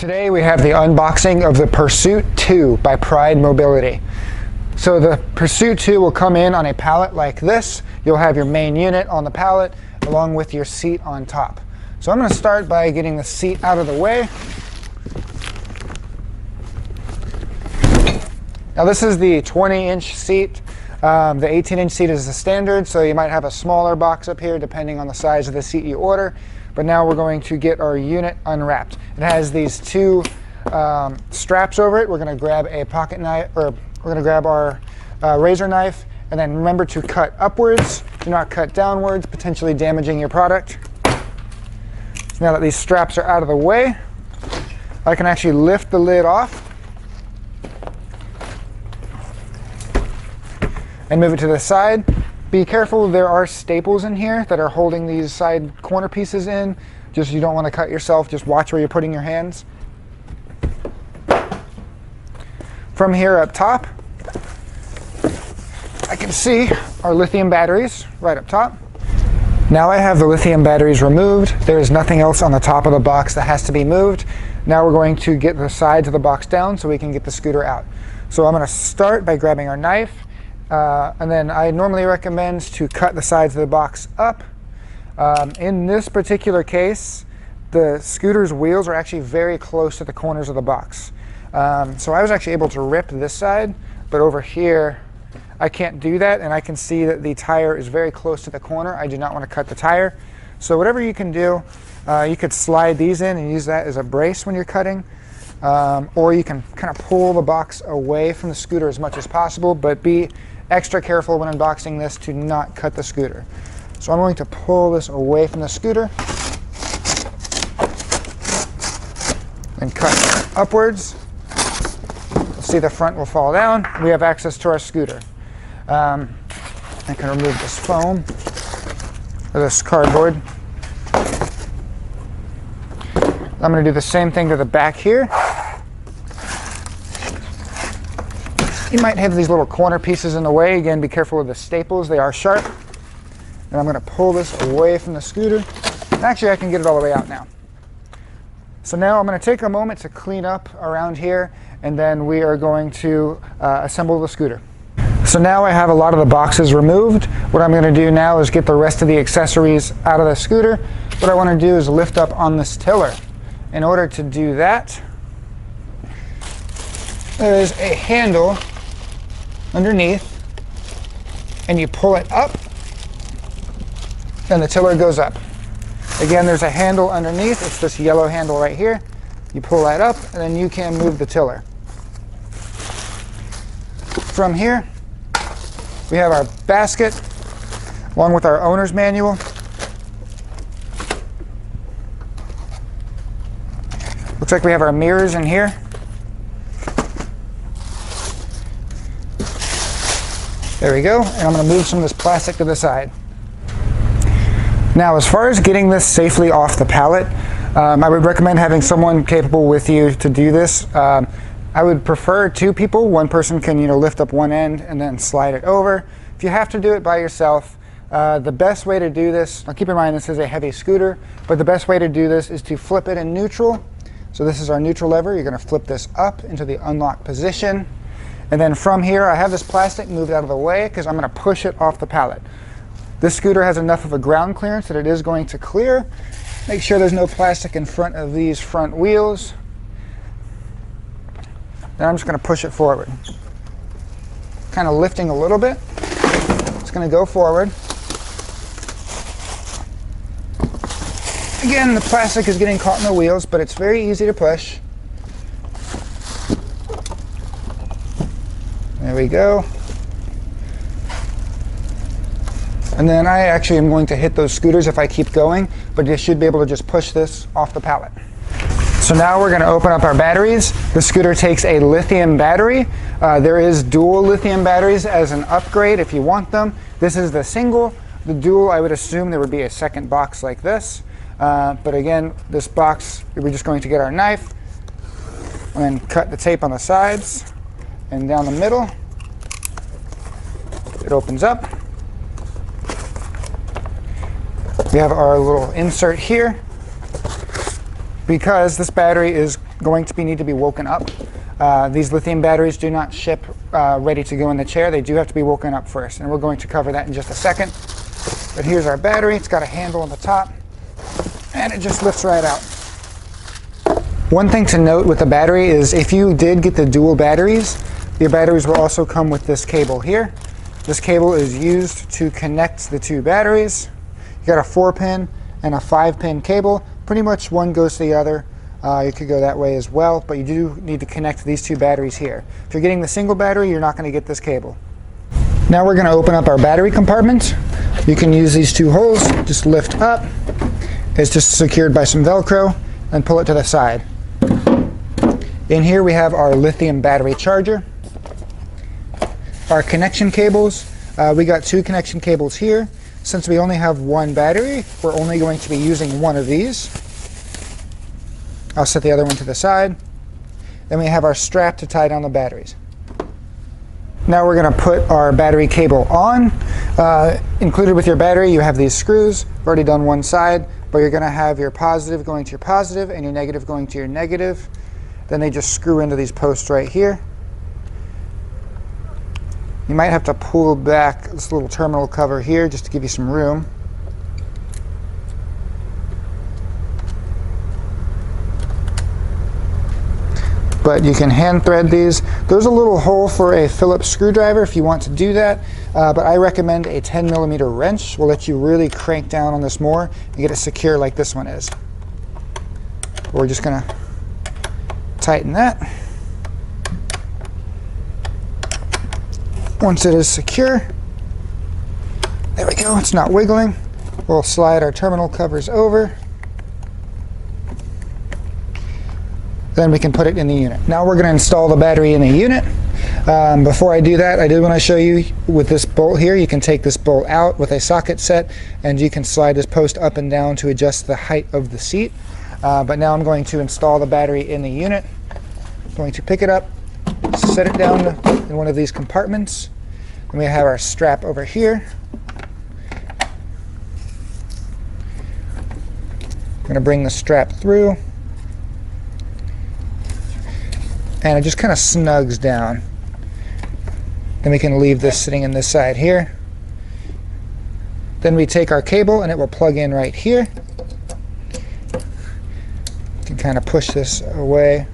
Today we have the unboxing of the Pursuit 2 by Pride Mobility. So the Pursuit 2 will come in on a pallet like this. You'll have your main unit on the pallet along with your seat on top. So I'm going to start by getting the seat out of the way. Now this is the 20-inch seat. The 18-inch seat is the standard, so you might have a smaller box up here depending on the size of the seat you order. But now we're going to get our unit unwrapped. It has these two straps over it. We're going to grab a pocket knife, or we're going to grab our razor knife, and then remember to cut upwards. Do not cut downwards, potentially damaging your product. So now that these straps are out of the way, I can actually lift the lid off and move it to the side. Be careful, there are staples in here that are holding these side corner pieces in. Just you don't want to cut yourself, just watch where you're putting your hands. From here up top, I can see our lithium batteries right up top. Now I have the lithium batteries removed. There is nothing else on the top of the box that has to be moved. Now we're going to get the sides of the box down so we can get the scooter out. So I'm going to start by grabbing our knife. And then I normally recommend to cut the sides of the box up. In this particular case, the scooter's wheels are actually very close to the corners of the box. So I was actually able to rip this side, but over here I can't do that, and I can see that the tire is very close to the corner. I do not want to cut the tire. So whatever you can do, you could slide these in and use that as a brace when you're cutting. Or you can kind of pull the box away from the scooter as much as possible, but be extra careful when unboxing this to not cut the scooter. So I'm going to pull this away from the scooter and cut upwards. You'll see the front will fall down. We have access to our scooter. I can remove this foam, or this cardboard. I'm going to do the same thing to the back here. You might have these little corner pieces in the way. Again, be careful with the staples. They are sharp. And I'm going to pull this away from the scooter. And actually, I can get it all the way out now. So now I'm going to take a moment to clean up around here, and then we are going to assemble the scooter. So now I have a lot of the boxes removed. What I'm going to do now is get the rest of the accessories out of the scooter. What I want to do is lift up on this tiller. In order to do that, there is a handle underneath, and you pull it up, and the tiller goes up. Again, there's a handle underneath. It's this yellow handle right here. You pull that up, and then you can move the tiller. From here, we have our basket, along with our owner's manual. Looks like we have our mirrors in here. There we go, and I'm going to move some of this plastic to the side. Now, as far as getting this safely off the pallet, I would recommend having someone capable with you to do this. I would prefer two people. One person can, lift up one end and then slide it over. If you have to do it by yourself, the best way to do this, now keep in mind this is a heavy scooter, but the best way to do this is to flip it in neutral. So this is our neutral lever. You're going to flip this up into the unlock position. And then from here, I have this plastic moved out of the way because I'm going to push it off the pallet. This scooter has enough of a ground clearance that it is going to clear. Make sure there's no plastic in front of these front wheels. Then I'm just going to push it forward. Kind of lifting a little bit. It's going to go forward. Again, the plastic is getting caught in the wheels, but it's very easy to push. There we go. And then I actually am going to hit those scooters if I keep going, but you should be able to just push this off the pallet. So now we're going to open up our batteries. The scooter takes a lithium battery. There is dual lithium batteries as an upgrade if you want them. This is the single. The dual, I would assume there would be a second box like this. But again, this box, we're just going to get our knife and then cut the tape on the sides and down the middle. It opens up. We have our little insert here. Because this battery is going to need to be woken up. These lithium batteries do not ship ready to go in the chair. They do have to be woken up first, and we're going to cover that in just a second. But here's our battery. It's got a handle on the top, and it just lifts right out. One thing to note with the battery is if you did get the dual batteries, your batteries will also come with this cable here. This cable is used to connect the two batteries. You got a 4-pin and a 5-pin cable. Pretty much one goes to the other. You could go that way as well, but you do need to connect these two batteries here. If you're getting the single battery, you're not going to get this cable. Now we're going to open up our battery compartment. You can use these two holes, just lift up. It's just secured by some Velcro, and pull it to the side. In here we have our lithium battery charger. Our connection cables, we got 2 connection cables here. Since we only have one battery, we're only going to be using one of these. I'll set the other one to the side. Then we have our strap to tie down the batteries. Now we're going to put our battery cable on. Included with your battery, you have these screws. I've already done one side, but you're going to have your positive going to your positive and your negative going to your negative. Then they just screw into these posts right here. You might have to pull back this little terminal cover here just to give you some room. But you can hand thread these. There's a little hole for a Phillips screwdriver if you want to do that, but I recommend a 10mm wrench. Will let you really crank down on this more and get it secure like this one is. We're just going to tighten that. Once it is secure, there we go, it's not wiggling. We'll slide our terminal covers over. Then we can put it in the unit. Now we're going to install the battery in the unit. Before I do that, I did want to show you with this bolt here, you can take this bolt out with a socket set and you can slide this post up and down to adjust the height of the seat. But now I'm going to install the battery in the unit. I'm going to pick it up, set it down in one of these compartments. And we have our strap over here. I'm going to bring the strap through. And it just kind of snugs down. Then we can leave this sitting in this side here. Then we take our cable and it will plug in right here. You can kind of push this away.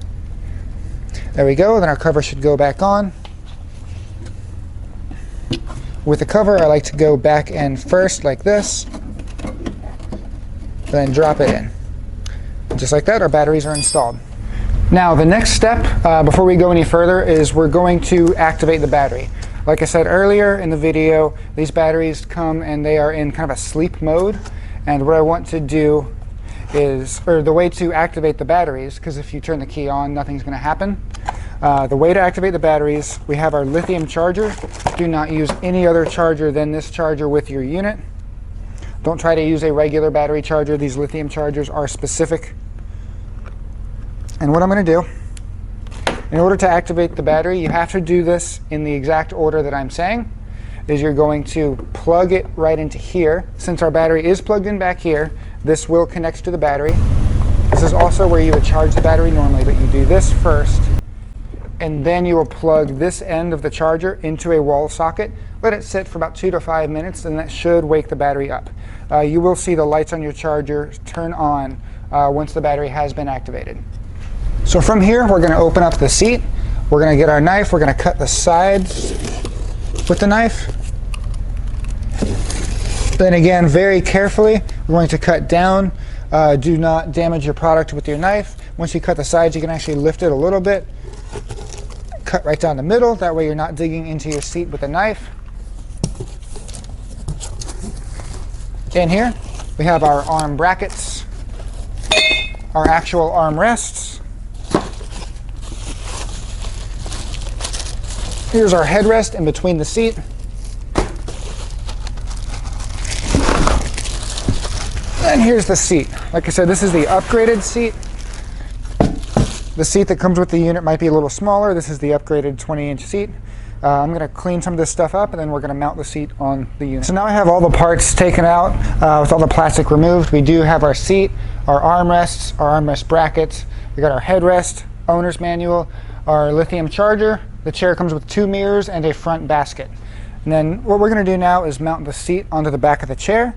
There we go, then our cover should go back on. With the cover, I like to go back end first like this, then drop it in. Just like that, our batteries are installed. Now the next step, before we go any further, is we're going to activate the battery. Like I said earlier in the video, these batteries come and they are in kind of a sleep mode, and what I want to do is, or the way to activate the batteries, because if you turn the key on, nothing's going to happen. The way to activate the batteries, we have our lithium charger. Do not use any other charger than this charger with your unit. Don't try to use a regular battery charger. These lithium chargers are specific. And what I'm going to do, in order to activate the battery, you have to do this in the exact order that I'm saying, is you're going to plug it right into here. Since our battery is plugged in back here, this will connect to the battery. This is also where you would charge the battery normally, but you do this first, and then you will plug this end of the charger into a wall socket. Let it sit for about 2 to 5 minutes, and that should wake the battery up. You will see the lights on your charger turn on once the battery has been activated. So from here, we're going to open up the seat. We're going to get our knife. We're going to cut the sides with the knife. Then again, very carefully, we're going to cut down. Do not damage your product with your knife. Once you cut the sides, you can actually lift it a little bit. Cut right down the middle. That way you're not digging into your seat with a knife. In here, we have our arm brackets, our actual arm rests. Here's our headrest in between the seat. And here's the seat. Like I said, this is the upgraded seat. The seat that comes with the unit might be a little smaller. This is the upgraded 20-inch seat. I'm going to clean some of this stuff up and then we're going to mount the seat on the unit. So now I have all the parts taken out with all the plastic removed. We do have our seat, our armrest brackets, we got our headrest, owner's manual, our lithium charger. The chair comes with 2 mirrors and a front basket. And then what we're going to do now is mount the seat onto the back of the chair.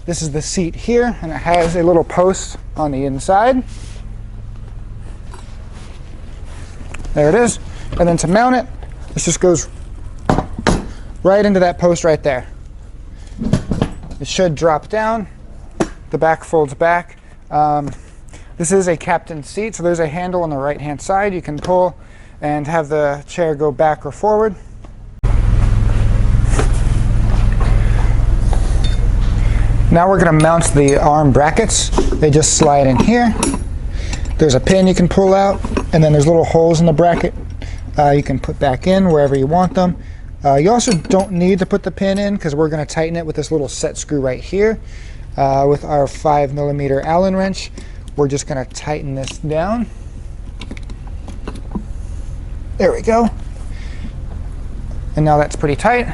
This is the seat here, and it has a little post on the inside. There it is. And then to mount it, this just goes right into that post right there. It should drop down. The back folds back. This is a captain's seat, so there's a handle on the right-hand side you can pull and have the chair go back or forward. Now we're going to mount the arm brackets. They just slide in here. There's a pin you can pull out, and then there's little holes in the bracket you can put back in wherever you want them. You also don't need to put the pin in because we're going to tighten it with this little set screw right here. With our 5mm Allen wrench, we're just going to tighten this down. There we go. And now that's pretty tight.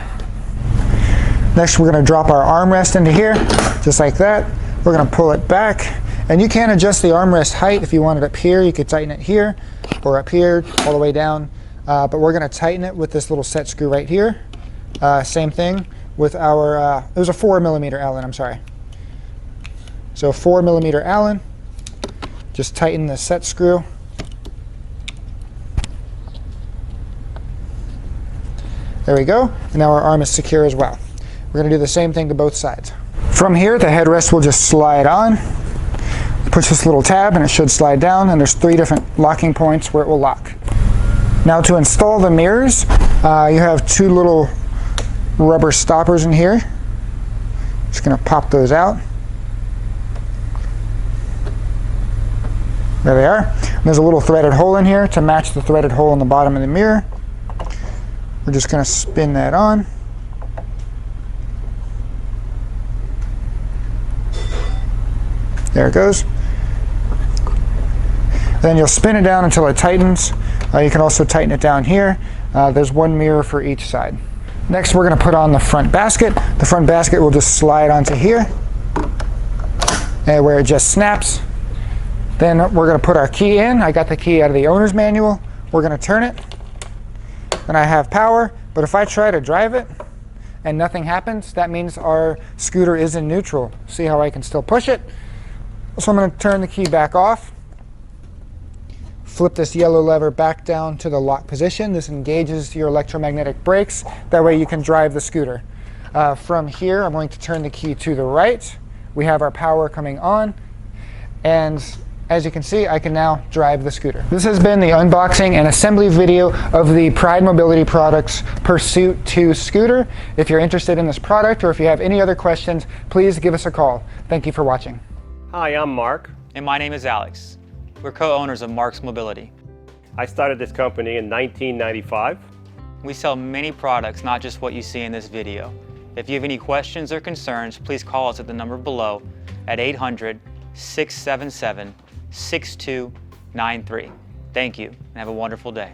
Next, we're going to drop our armrest into here, just like that. We're going to pull it back. And you can adjust the armrest height if you want it up here. You could tighten it here or up here, all the way down. But we're going to tighten it with this little set screw right here. Same thing with our, it was a 4mm Allen, I'm sorry. So 4mm Allen, just tighten the set screw. There we go. And now our arm is secure as well. We're going to do the same thing to both sides. From here, the headrest will just slide on. Push this little tab and it should slide down, and there's 3 different locking points where it will lock. Now to install the mirrors, you have 2 little rubber stoppers in here. Just going to pop those out. There they are. And there's a little threaded hole in here to match the threaded hole in the bottom of the mirror. We're just going to spin that on. There it goes. Then you'll spin it down until it tightens. You can also tighten it down here. There's 1 mirror for each side. Next, we're going to put on the front basket. The front basket will just slide onto here, and where it just snaps. Then we're going to put our key in. I got the key out of the owner's manual. We're going to turn it. Then I have power, but if I try to drive it and nothing happens, that means our scooter is in neutral. See how I can still push it? So I'm going to turn the key back off, flip this yellow lever back down to the lock position. This engages your electromagnetic brakes. That way you can drive the scooter. From here, I'm going to turn the key to the right. We have our power coming on, and as you can see, I can now drive the scooter. This has been the unboxing and assembly video of the Pride Mobility Products Pursuit 2 scooter. If you're interested in this product or if you have any other questions, please give us a call. Thank you for watching. Hi, I'm Mark. And my name is Alex. We're co-owners of Marc's Mobility. I started this company in 1995. We sell many products, not just what you see in this video. If you have any questions or concerns, please call us at the number below at 800-677-6293. Thank you, and have a wonderful day.